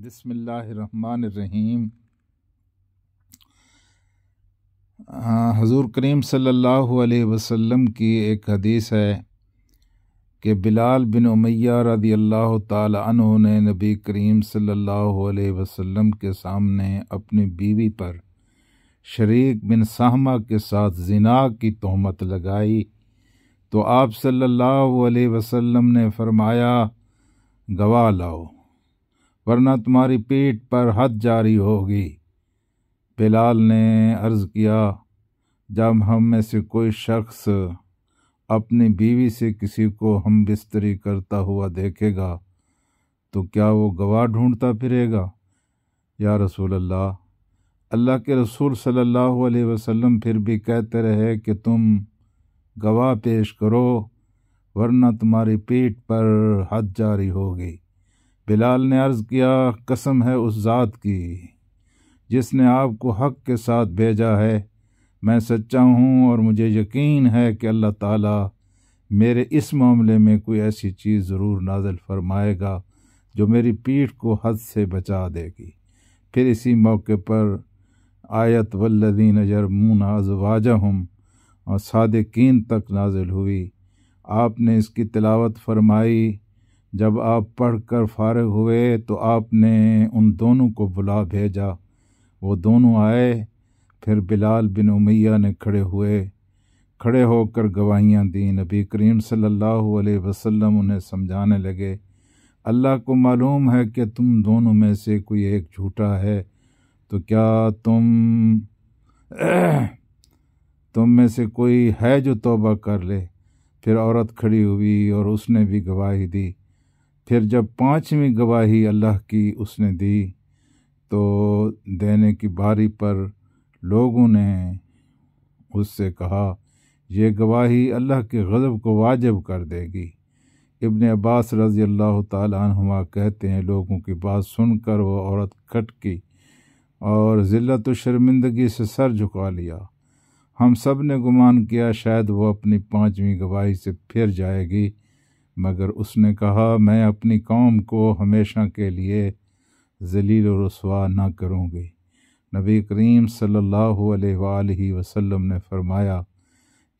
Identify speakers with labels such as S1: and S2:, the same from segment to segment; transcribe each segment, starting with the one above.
S1: بسم اللہ الرحمن الرحیم۔ حضور کریم صلی اللہ علیہ وسلم کی ایک حدیث ہے کہ بلال بن امیہ رضی اللہ تعالی عنہ نے نبی کریم صلی اللہ علیہ وسلم کے سامنے اپنی بیوی پر شریک بن سہمہ کے ساتھ زنا کی تہمت لگائی تو آپ صلی اللہ علیہ وسلم نے فرمایا گواہ لاؤ ورنہ تمہاری پیٹھ پر حد جاری ہوگی۔ بلال نے عرض کیا جب ہم میں سے کوئی شخص اپنی بیوی سے کسی کو ہم بستری کرتا ہوا دیکھے گا تو کیا وہ گواہ ڈھونڈتا پھرے گا؟ یا رسول اللہ کے رسول صلی اللہ علیہ وسلم پھر بھی کہتے رہے کہ تم گواہ پیش کرو ورنہ تمہاری پیٹھ پر حد جاری ہوگی۔ بلال نے عرض کیا قسم ہے اس ذات کی جس نے آپ کو حق کے ساتھ بھیجا ہے، میں سچا ہوں اور مجھے یقین ہے کہ اللہ تعالیٰ میرے اس معاملے میں کوئی ایسی چیز ضرور نازل فرمائے گا جو میری پیٹھ کو حد سے بچا دے گی۔ پھر اسی موقع پر آیت والذین یرمون ازواجہم اور صادقین تک نازل ہوئی۔ آپ نے اس کی تلاوت فرمائی۔ جب آپ پڑھ کر فارغ ہوئے تو آپ نے ان دونوں کو بلا بھیجا، وہ دونوں آئے۔ پھر بلال بن امیہ نے کھڑے ہو کر گواہیاں دیں۔ نبی کریم صلی اللہ علیہ وسلم انہیں سمجھانے لگے اللہ کو معلوم ہے کہ تم دونوں میں سے کوئی ایک جھوٹا ہے، تو کیا تم میں سے کوئی ہے جو توبہ کر لے؟ پھر عورت کھڑی ہوئی اور اس نے بھی گواہی دی۔ پھر جب پانچویں گواہی اللہ کی اس نے دی تو دینے کی باری پر لوگوں نے اس سے کہا یہ گواہی اللہ کے غضب کو واجب کر دے گی۔ ابن عباس رضی اللہ تعالی عنہما کہتے ہیں لوگوں کی بات سن کر وہ عورت کھٹکی اور ذلت و شرمندگی سے سر جھکا لیا۔ ہم سب نے گمان کیا شاید وہ اپنی پانچویں گواہی سے پھر جائے گی، مگر اس نے کہا میں اپنی قوم کو ہمیشہ کے لیے ذلیل و رسوا نہ کروں گی۔ نبی کریم صلی اللہ علیہ وآلہ وسلم نے فرمایا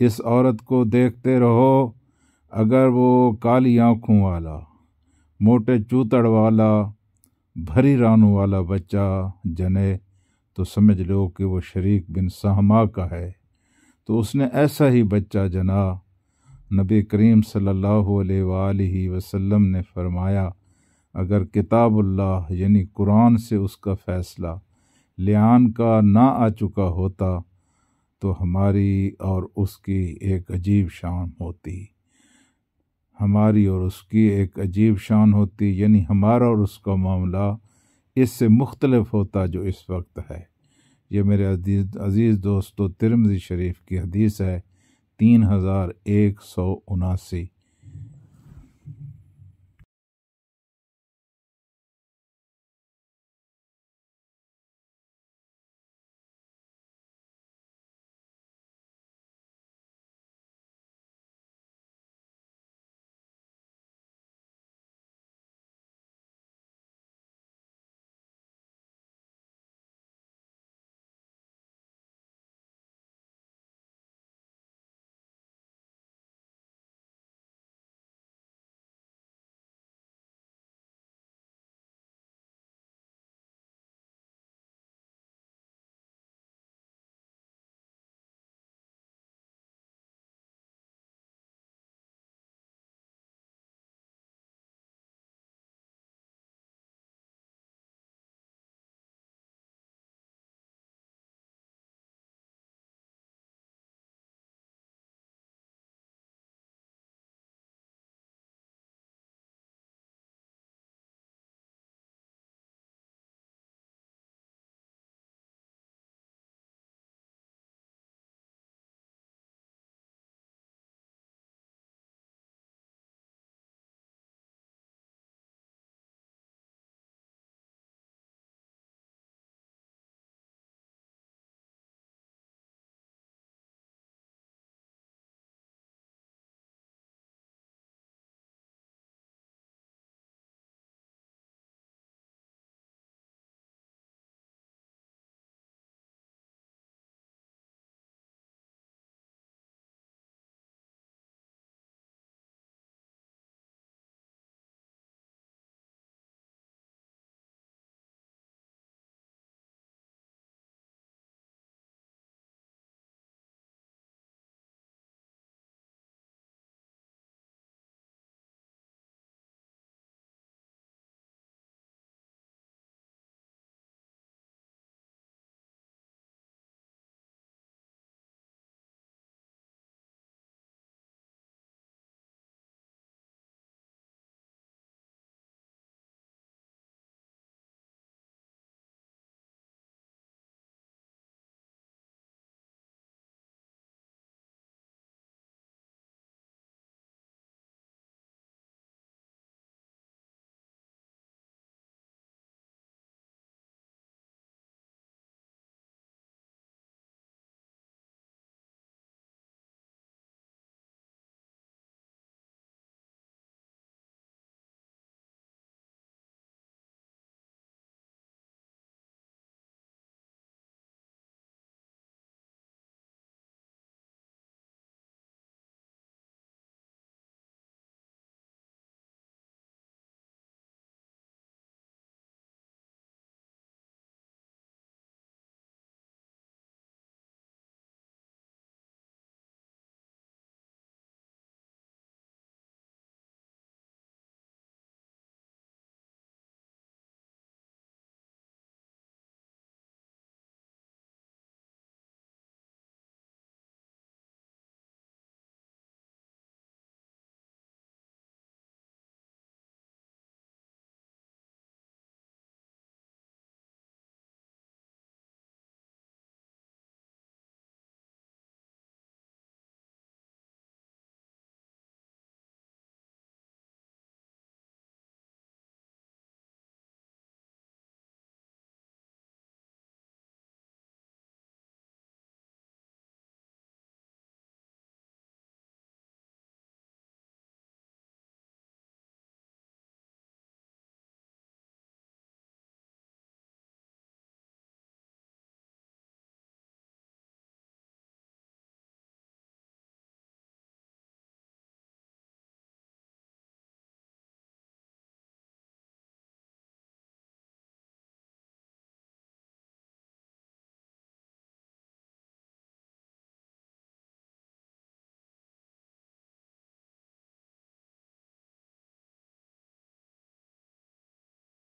S1: اس عورت کو دیکھتے رہو، اگر وہ کالی آنکھوں والا، موٹے چوتڑ والا، بھری رانوں والا بچہ جنے تو سمجھ لو کہ وہ شریک بن سہمہ کا ہے، تو اس نے ایسا ہی بچہ جنا۔ نبی کریم صلی اللہ علیہ وآلہ وسلم نے فرمایا اگر کتاب اللہ یعنی قرآن سے اس کا فیصلہ لعان کا نہ آ چکا ہوتا تو ہماری اور اس کی ایک عجیب شان ہوتی، یعنی ہمارا اور اس کا معاملہ اس سے مختلف ہوتا جو اس وقت ہے۔ یہ میرے عزیز دوستو ترمذی شریف کی حدیث ہے 3179۔